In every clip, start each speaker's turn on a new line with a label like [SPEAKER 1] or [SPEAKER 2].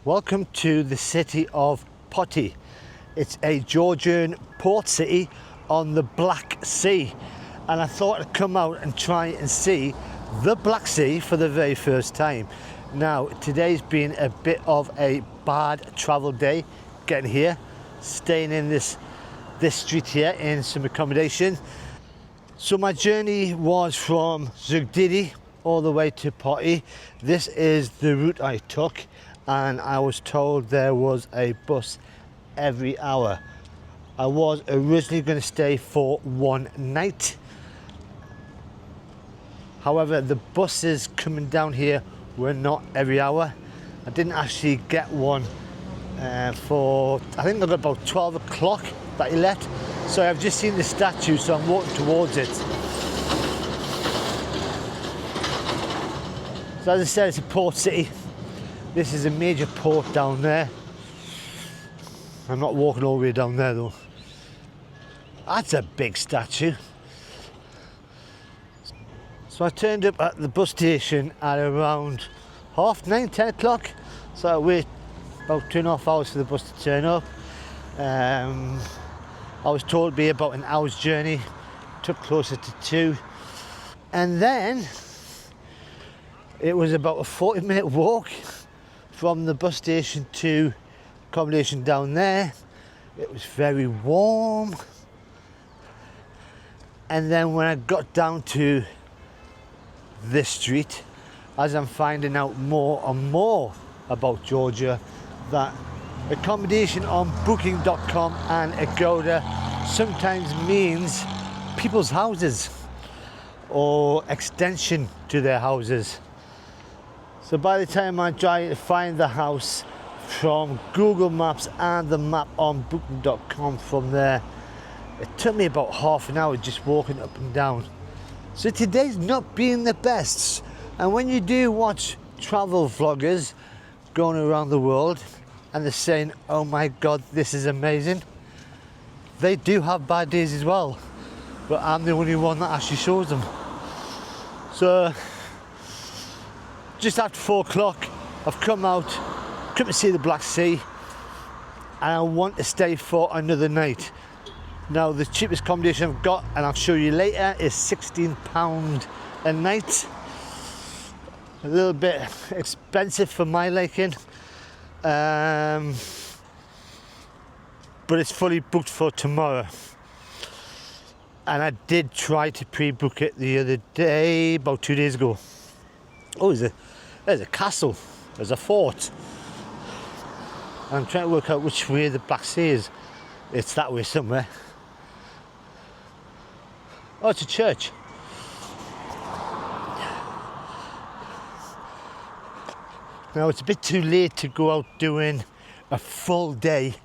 [SPEAKER 1] Welcome to the city of Poti. It's a Georgian port city on the Black Sea, and I thought I'd come out and try and see the Black Sea for the very first time. Now, today's been a bit of a bad travel day getting here, staying in this street here in some accommodation. So my journey was from Georgian all the way to Poti. This is the route I took, and I was told there was a bus every hour. I was originally going to stay for one night. However, the buses coming down here were not every hour. I didn't actually get one for, I think I got about 12 o'clock that he left. So I've just seen the statue, so I'm walking towards it. So as I said, it's a port city. This is a major port down there. I'm not walking all the way down there though. That's a big statue. So I turned up at the bus station at around 9:30, 10 o'clock. So I waited about 2.5 hours for the bus to turn up. I was told it'd be about an hour's journey. Took closer to 2. And then it was about a 40-minute walk from the bus station to accommodation down there. It was very warm. And then when I got down to this street, as I'm finding out more and more about Georgia, that accommodation on booking.com and Agoda sometimes means people's houses or extension to their houses. So by the time I tried to find the house from Google Maps and the map on booking.com from there, it took me about half an hour just walking up and down. So today's not been the best. And when you do watch travel vloggers going around the world and they're saying, oh my God, this is amazing, they do have bad days as well. But I'm the only one that actually shows them. So just after 4 o'clock, I've come to see the Black Sea, and I want to stay for another night. Now, the cheapest accommodation I've got, and I'll show you later, is £16 a night. A little bit expensive for my liking, but it's fully booked for tomorrow. And I did try to pre-book it the other day, about 2 days ago. Oh, there's a castle, there's a fort. I'm trying to work out which way the Black Sea is. It's that way somewhere. Oh, it's a church. Now, it's a bit too late to go out doing a full day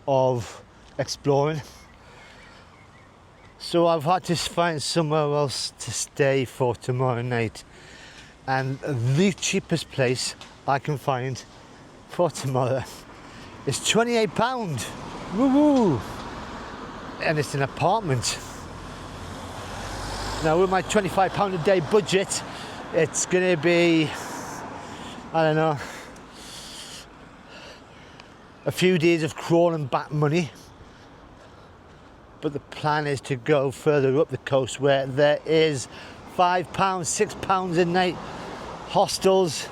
[SPEAKER 1] of exploring. So I've had to find somewhere else to stay for tomorrow night. And the cheapest place I can find for tomorrow is £28. Woo-hoo! And it's an apartment. Now, with my £25 a day budget, it's gonna be, I don't know, a few days of crawling back money. But the plan is to go further up the coast where there is £5, £6 a night hostels,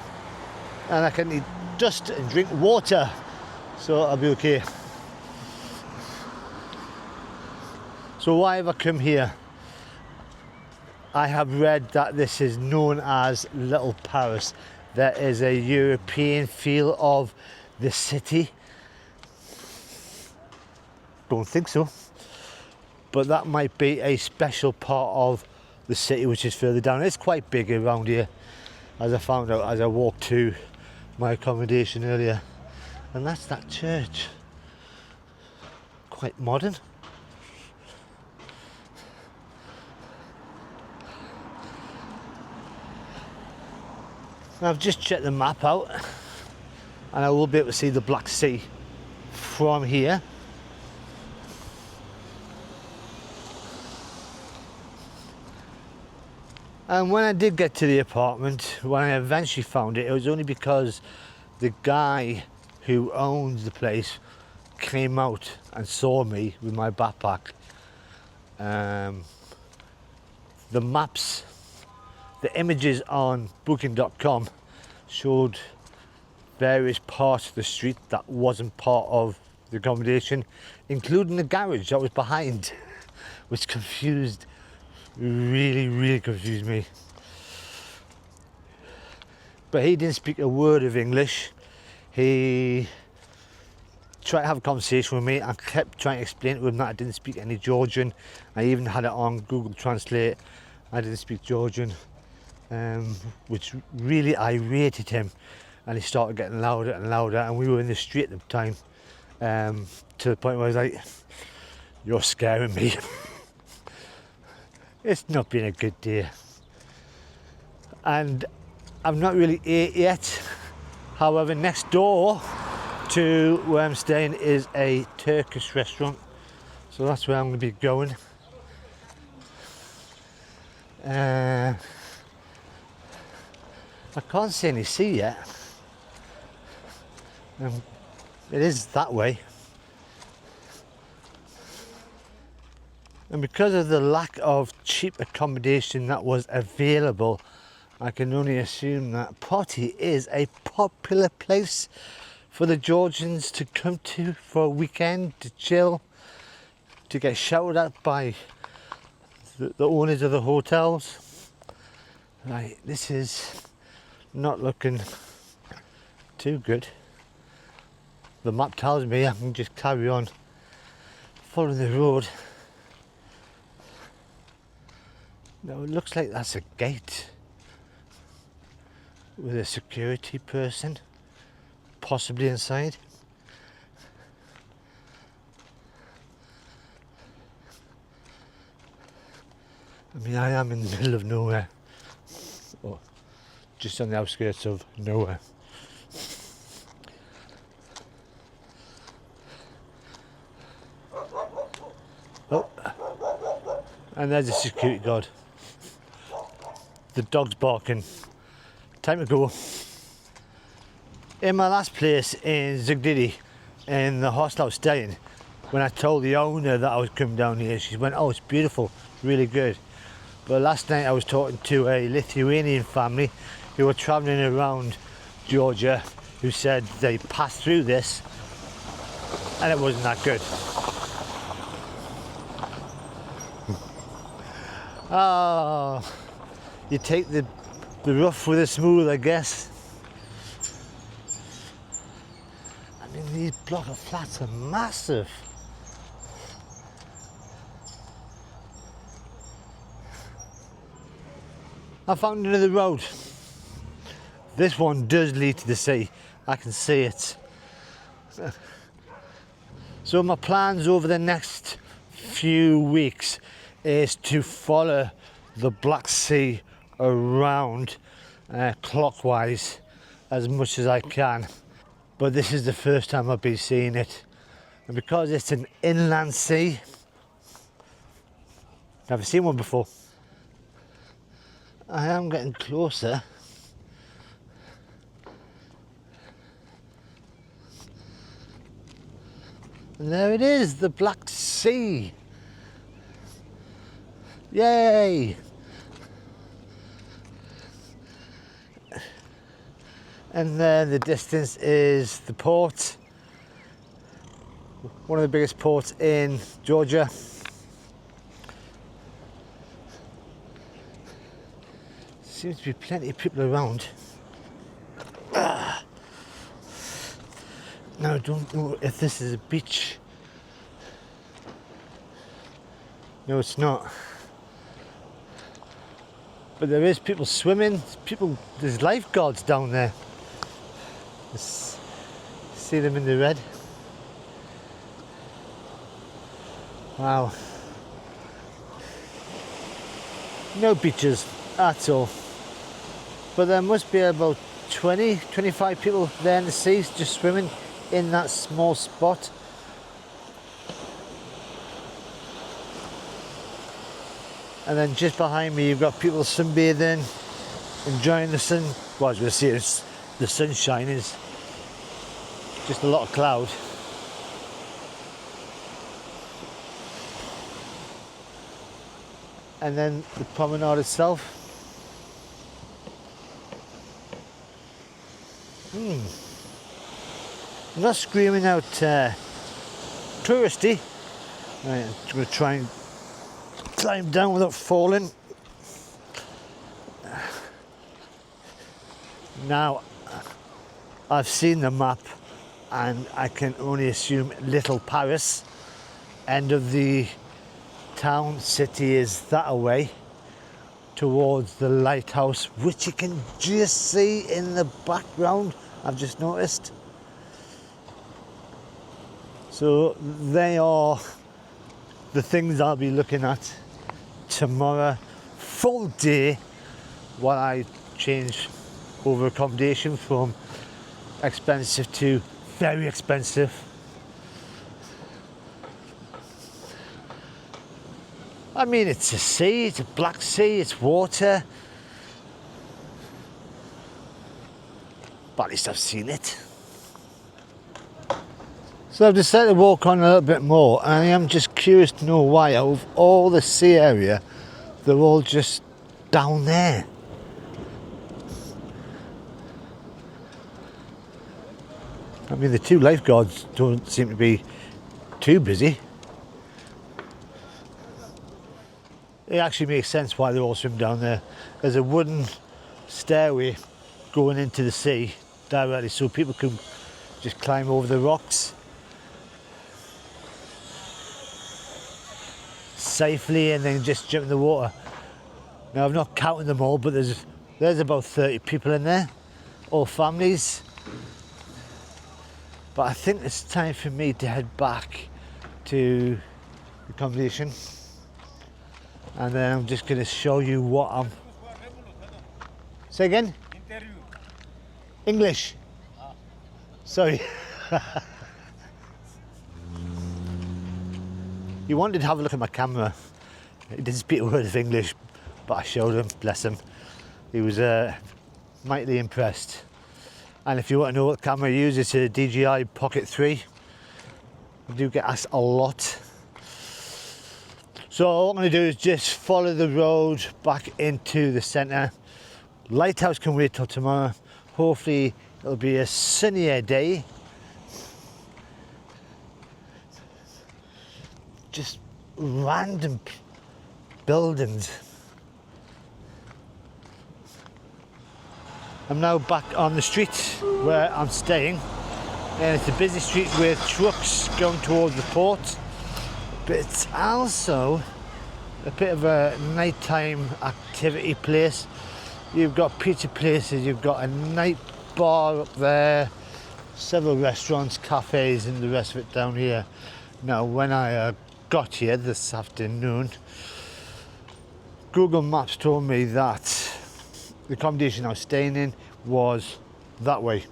[SPEAKER 1] and I can eat dust and drink water, so I'll be okay. So why have I come here? I have read that this is known as Little Paris. There is a European feel of the city. Don't think so. But that might be a special part of the city which is further down. It's quite big around here, as I found out as I walked to my accommodation earlier. And that's that church. Quite modern. I've just checked the map out, and I will be able to see the Black Sea from here. And when I did get to the apartment, when I eventually found it, it was only because the guy who owns the place came out and saw me with my backpack. The maps, the images on booking.com showed various parts of the street that wasn't part of the accommodation, including the garage that was behind, which really confused me. But he didn't speak a word of English. He tried to have a conversation with me. I kept trying to explain to him that I didn't speak any Georgian. I even had it on Google Translate. I didn't speak Georgian, which really irritated him. And he started getting louder and louder, and we were in the street at the time, to the point where I was like, "You're scaring me." It's not been a good day. And I've not really ate yet. However, next door to where I'm staying is a Turkish restaurant, so that's where I'm going to be going. I can't see any sea yet. It is that way. And because of the lack of cheap accommodation that was available, I can only assume that Poti is a popular place for the Georgians to come to for a weekend, to chill, to get shouted at by the owners of the hotels. Right, this is not looking too good. The map tells me I can just carry on following the road. Now it looks like that's a gate with a security person possibly inside. I mean, I am in the middle of nowhere, or just on the outskirts of nowhere. Oh, and there's a security guard. The dog's barking. Time to go. In my last place in Zugdidi, in the hostel I was staying, when I told the owner that I was coming down here, she went, "Oh, it's beautiful, really good." But last night I was talking to a Lithuanian family who were travelling around Georgia, who said they passed through this and it wasn't that good. Oh, you take the rough with the smooth, I guess. I mean, these block of flats are massive. I found another road. This one does lead to the sea. I can see it. So my plans over the next few weeks is to follow the Black Sea around clockwise as much as I can. But this is the first time I've been seeing it. And because it's an inland sea, never seen one before. I am getting closer. And there it is, the Black Sea. Yay! And then the distance is the port, one of the biggest ports in Georgia. Seems to be plenty of people around. Now I don't know if this is a beach. No, it's not. But there is people swimming. There's lifeguards down there. See them in the red. Wow. No beaches at all. But there must be about 20, 25 people there in the sea just swimming in that small spot. And then just behind me you've got people sunbathing, enjoying the sun. Well, I was going to say the sunshine is. just a lot of cloud. And then the promenade itself. I'm not screaming out touristy. Right, I'm going to try and climb down without falling. Now, I've seen the map and I can only assume Little Paris, end of the town, city is that away towards the lighthouse, which you can just see in the background, I've just noticed. So they are the things I'll be looking at tomorrow, full day, while I change over accommodation from expensive to very expensive. I mean, it's a sea, it's a black sea, it's water. But at least I've seen it. So I've decided to walk on a little bit more, and I am just curious to know why out of all the sea area, they're all just down there. I mean, the two lifeguards don't seem to be too busy. It actually makes sense why they all swim down there. There's a wooden stairway going into the sea directly, so people can just climb over the rocks safely and then just jump in the water. Now, I've not counted them all, but there's about 30 people in there, all families. But I think it's time for me to head back to the accommodation, and then I'm just going to show you what I'm... Say again? Interview. English? Sorry. You wanted to have a look at my camera. He didn't speak a word of English, but I showed him, bless him. He was mightily impressed. And if you want to know what camera I use, it's a DJI Pocket 3. I do get asked a lot. So all I'm going to do is just follow the road back into the centre. Lighthouse can wait till tomorrow. Hopefully it'll be a sunnier day. Just random buildings. I'm now back on the street where I'm staying, and it's a busy street with trucks going towards the port, but it's also a bit of a nighttime activity place. You've got pizza places, you've got a night bar up there, several restaurants, cafes, and the rest of it down here. Now, when I got here this afternoon, Google Maps told me that the accommodation I was staying in was that way.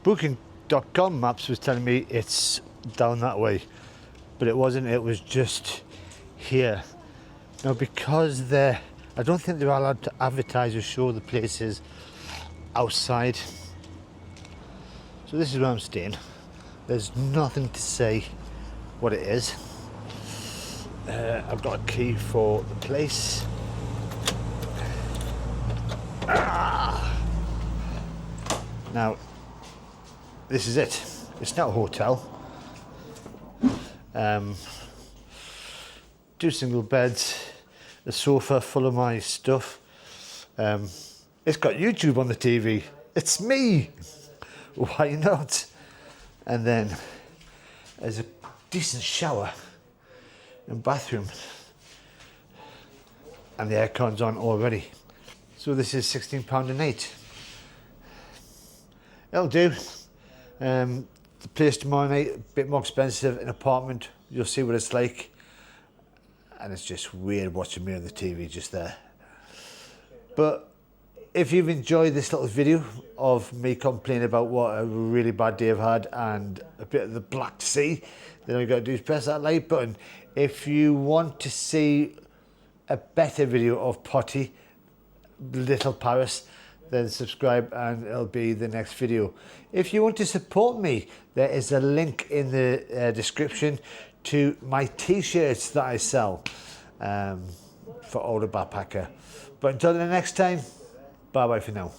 [SPEAKER 1] Booking.com maps was telling me it's down that way, but it wasn't, it was just here. Now, because I don't think they're allowed to advertise or show the places outside. So this is where I'm staying. There's nothing to say what it is. I've got a key for the place. Now, this is it. It's not a hotel. 2 single beds, a sofa full of my stuff. It's got YouTube on the TV. It's me. Why not? And then there's a decent shower and bathroom, and the aircon's on already. So this is £16 a night. It'll do. The place tomorrow night, a bit more expensive, an apartment. You'll see what it's like. And it's just weird watching me on the TV just there. But if you've enjoyed this little video of me complaining about what a really bad day I've had and a bit of the Black Sea, then all you got to do is press that like button. If you want to see a better video of Poti, Little Paris, then subscribe and it'll be the next video. If you want to support me, there is a link in the description to my t-shirts that I sell for Older Backpacker. But until the next time, bye bye for now.